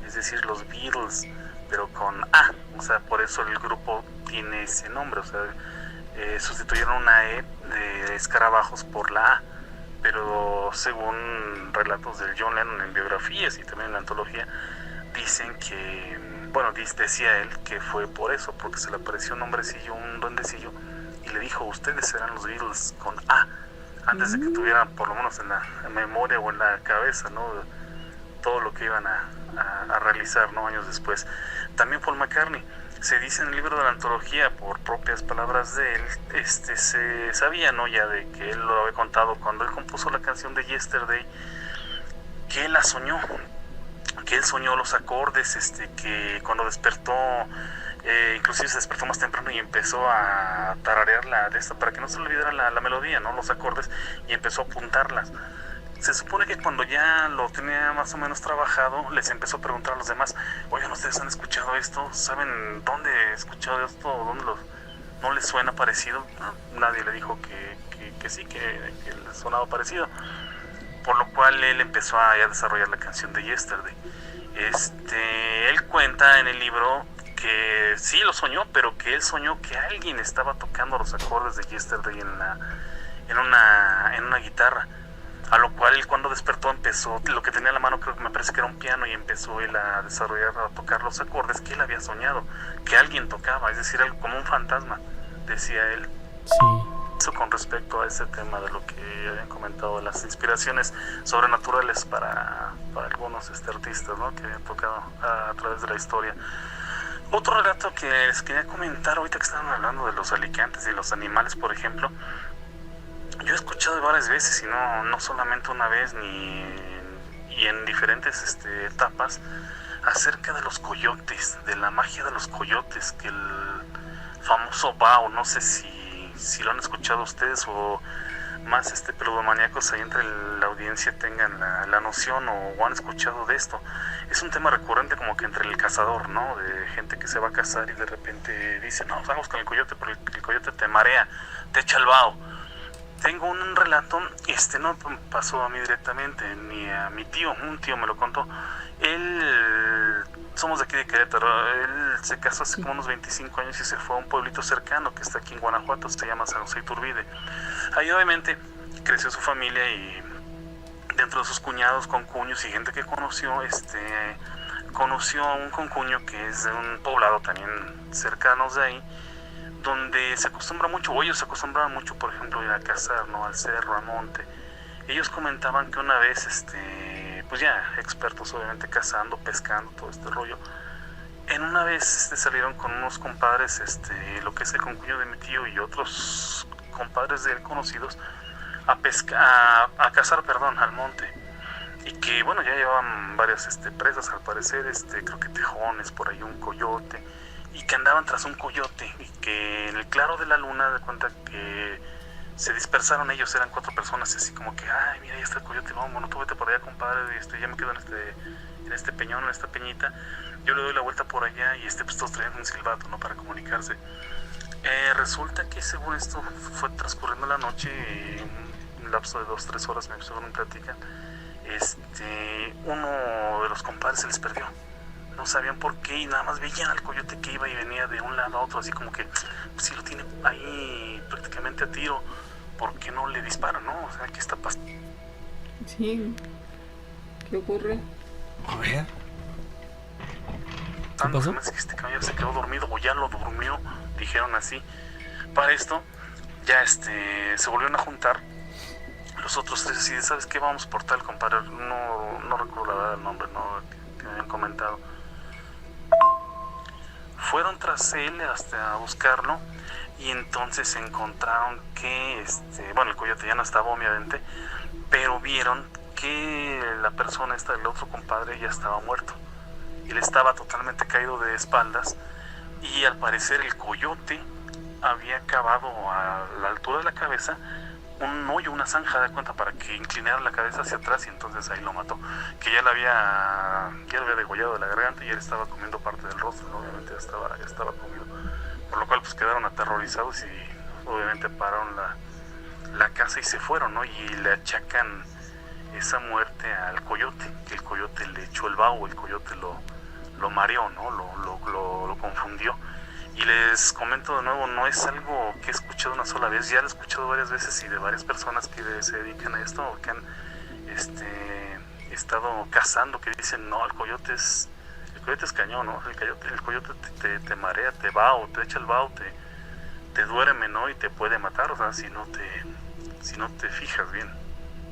es decir, los Beatles, pero con A, o sea, por eso el grupo tiene ese nombre, o sea, sustituyeron una E de escarabajos por la A, pero según relatos del John Lennon en biografías y también en la antología, dicen que, decía él que fue por eso, porque se le apareció un hombrecillo, un duendecillo, y le dijo: ustedes serán los Beatles con A, antes de que tuvieran por lo menos en la memoria o en la cabeza, ¿no?, todo lo que iban a realizar, ¿no?, años después. También Paul McCartney, se dice en el libro de la antología, por propias palabras de él, se sabía, ¿no?, ya de que él lo había contado cuando él compuso la canción de Yesterday, que él la soñó, que él soñó los acordes, que cuando despertó, inclusive se despertó más temprano y empezó a tararear para que no se le olvidara la melodía, ¿no?, los acordes, y empezó a apuntarlas. Se supone que cuando ya lo tenía más o menos trabajado, les empezó a preguntar a los demás: oigan, ¿ustedes han escuchado esto? ¿Saben dónde he escuchado esto? ¿Dónde no les suena parecido? No, nadie le dijo que sí, que les sonaba parecido. Por lo cual él empezó a desarrollar la canción de Yesterday. Él cuenta en el libro que sí lo soñó, pero que él soñó que alguien estaba tocando los acordes de Yesterday en una guitarra. A lo cual él, cuando despertó, empezó, lo que tenía en la mano me parece que era un piano, y empezó él a tocar los acordes que él había soñado, que alguien tocaba, es decir, algo como un fantasma, decía él. Sí. Eso con respecto a ese tema de lo que habían comentado, las inspiraciones sobrenaturales para algunos artistas, ¿no?, que habían tocado a través de la historia. Otro relato que les quería comentar ahorita que estaban hablando de los alicantes y los animales, por ejemplo, yo he escuchado varias veces, y no solamente una vez, y en diferentes etapas, acerca de los coyotes, de la magia de los coyotes, que el famoso Bao, no sé si lo han escuchado ustedes o más peludomaníacos ahí entre la audiencia tengan la noción o han escuchado de esto. Es un tema recurrente, como que entre el cazador, ¿no?, de gente que se va a cazar y de repente dice: no, vamos con el coyote, porque el coyote te marea, te echa el vaho. Tengo un relato, no pasó a mí directamente, ni a mi tío, un tío me lo contó. Él, somos de aquí de Querétaro, él se casó hace como unos 25 años y se fue a un pueblito cercano que está aquí en Guanajuato, se llama San José Iturbide. Ahí obviamente creció su familia, y dentro de sus cuñados, concuños y gente que conoció, conoció a un concuño que es de un poblado también cercanos de ahí, donde se acostumbra mucho, o ellos se acostumbraban mucho, por ejemplo, ir a cazar, ¿no?, al cerro, al monte. Ellos comentaban que una vez, pues ya expertos obviamente cazando, pescando, todo este rollo, en una vez salieron con unos compadres, lo que es el concuño de mi tío y otros compadres de él conocidos, a cazar, al monte. Y que, bueno, ya llevaban varias presas, al parecer, creo que tejones, por ahí un coyote, y que andaban tras un coyote, y que en el claro de la luna, de cuenta que se dispersaron ellos, eran 4 personas, así como que: ay, mira, ya está el coyote, vamos, no, tú vete por allá, compadre, ya me quedo en este peñón, en esta peñita, yo le doy la vuelta por allá, y pues todos traían un silbato, ¿no?, para comunicarse. Resulta que, según esto, fue transcurriendo la noche, un lapso de 2-3 horas, me según me platican, uno de los compadres se les perdió. No sabían por qué y nada más veían al coyote que iba y venía de un lado a otro, así como que pues, si lo tiene ahí prácticamente a tiro, ¿por qué no le disparan, no? O sea, ¿qué está pasando? Sí. ¿Qué ocurre? A ver. ¿Qué pasó? Que este caballero se quedó dormido o ya lo durmió, dijeron así. Para esto ya se volvieron a juntar los otros tres y ¿sabes qué? Vamos por tal compadre, no recuerdo la verdad el nombre, ¿no? Que me habían comentado. Fueron tras él hasta buscarlo y entonces encontraron que el coyote ya no estaba obviamente, pero vieron que la persona el otro compadre ya estaba muerto. Él estaba totalmente caído de espaldas y al parecer el coyote había cavado a la altura de la cabeza un hoyo, una zanja de cuenta para que inclinara la cabeza hacia atrás y entonces ahí lo mató, que ya lo había degollado de la garganta y él estaba comiendo parte del rostro, ¿no? Obviamente ya estaba comido, por lo cual pues quedaron aterrorizados y obviamente pararon la casa y se fueron, ¿no? Y le achacan esa muerte al coyote, que el coyote le echó el vaho, el coyote lo mareó, ¿no? Lo confundió. Y les comento de nuevo, no es algo que he escuchado una sola vez, ya lo he escuchado varias veces y de varias personas que se dedican a esto o que han estado cazando, que dicen, no, el coyote es cañón, ¿no? El coyote te marea, te va o te echa el vaho, te duerme, ¿no? Y te puede matar, o sea, si no te fijas bien.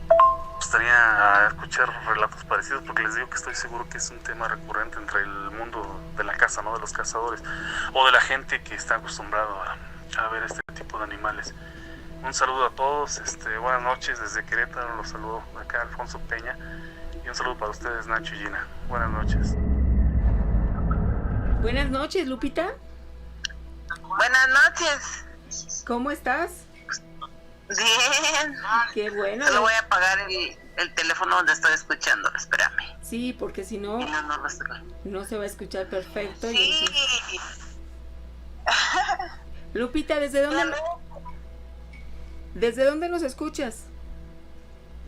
Me gustaría escuchar relatos parecidos porque les digo que estoy seguro que es un tema recurrente entre el mundo de la caza, ¿no? De los cazadores o de la gente que está acostumbrado a ver este tipo de animales. Un saludo a todos, buenas noches desde Querétaro, los saludo acá Alfonso Peña y un saludo para ustedes Nacho y Gina. Buenas noches. Buenas noches, Lupita. Buenas noches. ¿Cómo estás? Bien. Qué bueno. Solo voy a apagar el teléfono donde estoy escuchando, espérame. Sí, porque si no, no se va a escuchar perfecto. Sí. Lupita, ¿desde dónde nos escuchas?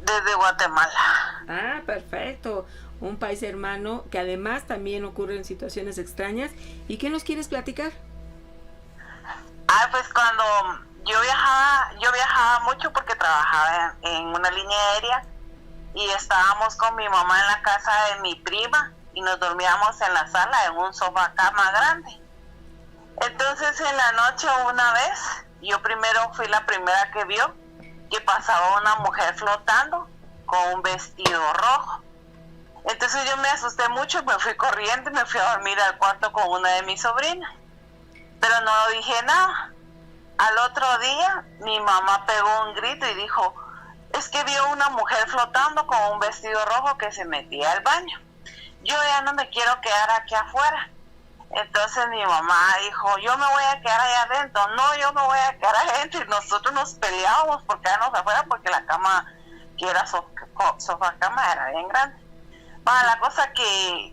Desde Guatemala. Ah, perfecto. Un país hermano que además también ocurren situaciones extrañas. ¿Y qué nos quieres platicar? Pues cuando yo viajaba mucho porque trabajaba en una línea aérea y estábamos con mi mamá en la casa de mi prima y nos dormíamos en la sala en un sofá cama grande. Entonces en la noche una vez, yo fui la primera que vio que pasaba una mujer flotando con un vestido rojo. Entonces yo me asusté mucho, me fui corriendo y me fui a dormir al cuarto con una de mis sobrinas. Pero no dije nada. Al otro día, mi mamá pegó un grito y dijo, es que vio una mujer flotando con un vestido rojo que se metía al baño. Yo ya no me quiero quedar aquí afuera. Entonces mi mamá dijo, yo me voy a quedar allá adentro. No, yo me voy a quedar adentro. Y nosotros nos peleábamos por quedarnos afuera porque la cama, que era sofá cama, era bien grande. Bueno, la cosa que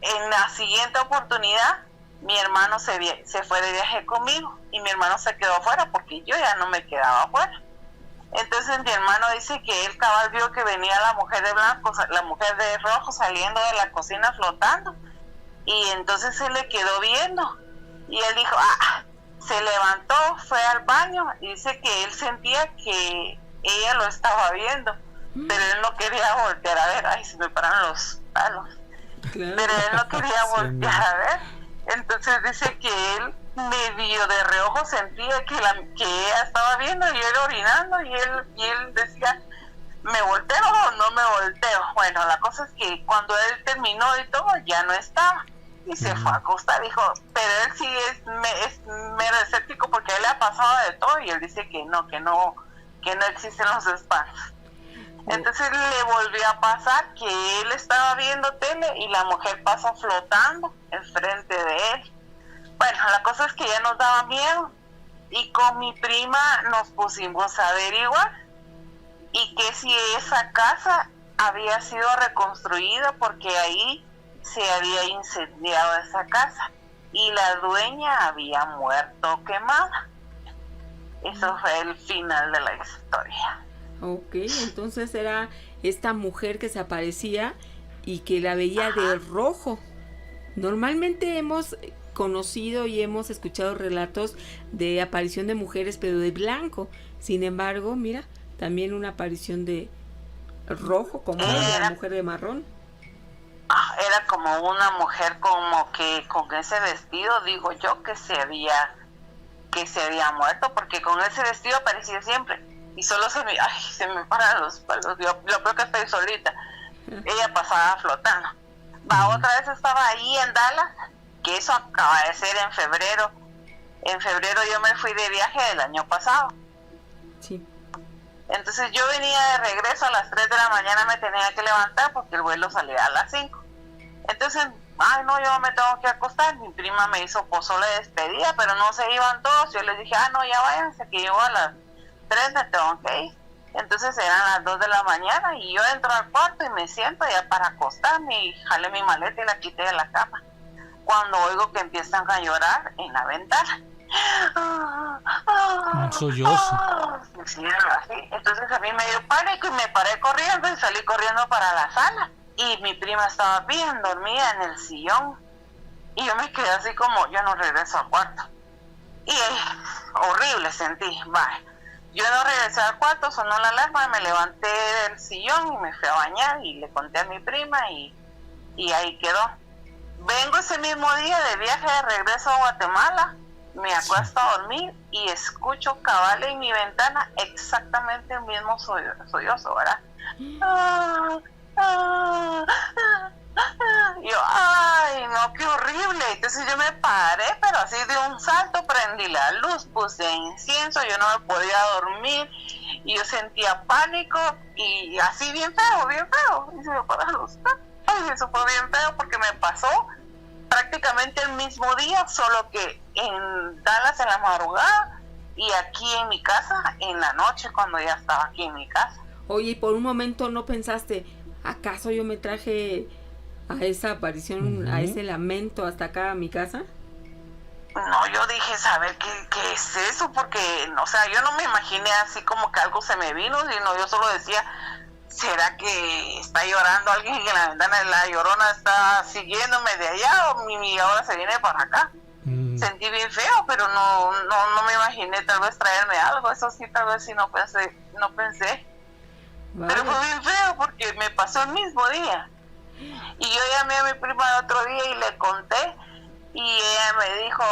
en la siguiente oportunidad, mi hermano se fue de viaje conmigo y mi hermano se quedó afuera porque yo ya no me quedaba afuera. Entonces mi hermano dice que él cabal vio que venía la mujer de blanco, la mujer de rojo saliendo de la cocina flotando y entonces se le quedó viendo y él dijo, se levantó, fue al baño y dice que él sentía que ella lo estaba viendo, pero él no quería voltear a ver. Ay, se me paran los palos. Claro. Pero él no quería voltear a ver. Entonces dice que él medio de reojo sentía que ella estaba viendo y él orinando y él decía, ¿me volteo o no me volteo? Bueno, la cosa es que cuando él terminó y todo, ya no estaba y se fue a acostar. Dijo, pero él sí es mero escéptico porque a él le ha pasado de todo y él dice que no existen los espantos. Entonces le volvió a pasar que él estaba viendo tele y la mujer pasa flotando enfrente de él. Bueno, la cosa es que ya nos daba miedo y con mi prima nos pusimos a averiguar y que si esa casa había sido reconstruida porque ahí se había incendiado esa casa y la dueña había muerto quemada. Eso fue el final de la historia. Ok, entonces era esta mujer que se aparecía y que la veía de rojo. Normalmente hemos conocido y hemos escuchado relatos de aparición de mujeres pero de blanco. Sin embargo, mira, también una aparición de rojo como la mujer de marrón. Era como una mujer como que con ese vestido, digo yo, que se había muerto, porque con ese vestido aparecía siempre y solo se me paran los pelos. Lo peor que estoy solita. Ella pasaba flotando. Otra vez estaba ahí en Dallas, que eso acaba de ser en febrero. En febrero yo me fui de viaje del año pasado. Sí. Entonces yo venía de regreso a las 3 de la mañana, me tenía que levantar porque el vuelo salía a las 5. Entonces, yo me tengo que acostar. Mi prima me hizo pozole de despedida, pero no se iban todos. Yo les dije, ya váyanse, que llego a las 3, me tengo que ir. Entonces eran las 2 de la mañana y yo entro al cuarto y me siento ya para acostarme y jalé mi maleta y la quité de la cama. Cuando oigo que empiezan a llorar en la ventana. Un sollozo. Sí, así. Entonces a mí me dio pánico y me paré corriendo y salí corriendo para la sala. Y mi prima estaba bien dormida en el sillón. Y yo me quedé así como, yo no regreso al cuarto. Y horrible sentí, Yo no regresé al cuarto, sonó la alarma, me levanté del sillón y me fui a bañar y le conté a mi prima y ahí quedó. Vengo ese mismo día de viaje de regreso a Guatemala, me acuesto a dormir y escucho cabal en mi ventana exactamente el mismo sollozo, ¿verdad? Yo, no, qué horrible. Entonces yo me paré, pero así de un salto, prendí la luz, puse incienso, yo no me podía dormir y yo sentía pánico y así bien feo, y se me paró la luz. Eso fue bien feo porque me pasó prácticamente el mismo día, solo que en Dallas en la madrugada y aquí en mi casa en la noche cuando ya estaba aquí en mi casa. Oye, ¿y por un momento no pensaste, acaso yo me traje a esa aparición, a ese lamento hasta acá a mi casa? No, yo dije, ¿saber qué es eso? Porque, yo no me imaginé así como que algo se me vino, sino yo solo decía, ¿será que está llorando alguien en la ventana? La llorona está siguiéndome de allá o ahora se viene para acá. Sentí bien feo, pero no me imaginé tal vez traerme algo. Eso sí, tal vez sí no pensé. Vale. Pero fue bien feo porque me pasó el mismo día. Y yo llamé a mi prima el otro día y le conté y ella me dijo,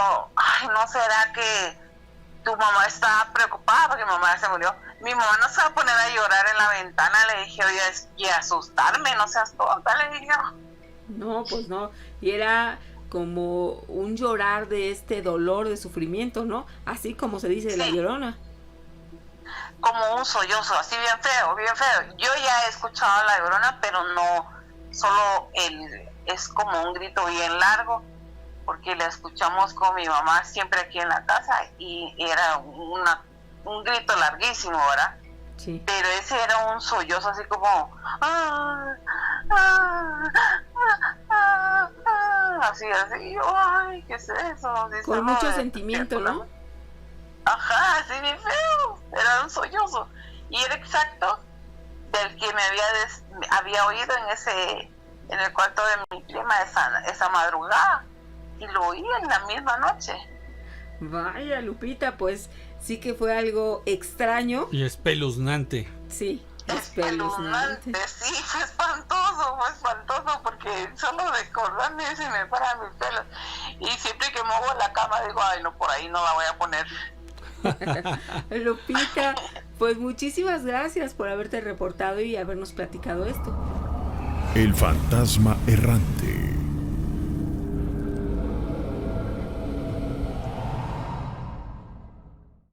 ¿no será que tu mamá está preocupada porque mi mamá se murió? Mi mamá no se va a poner a llorar en la ventana. Le dije, oye, y asustarme, no seas tonta, le dije. No, pues no, y era como un llorar de este dolor, de sufrimiento, ¿no? Así como se dice de la llorona. Como un sollozo, así bien feo. Yo ya he escuchado la llorona, pero no, solo es como un grito bien largo, porque la escuchamos con mi mamá siempre aquí en la casa y era un grito larguísimo, ¿verdad? Sí. Pero ese era un sollozo así como así, ay, ¿qué es eso? Así con mucho sentimiento, ¿no? Ajá, así bien feo, era un sollozo y era exacto del que me había oído en el cuarto de mi prima esa madrugada y lo oí en la misma noche. Vaya, Lupita, pues sí que fue algo extraño y espeluznante. Sí, espeluznante. Sí, fue espantoso porque solo recordarme se me paran mis pelos y siempre que muevo la cama digo, no, por ahí no la voy a poner. Lupita, pues muchísimas gracias por haberte reportado y habernos platicado esto. El fantasma errante.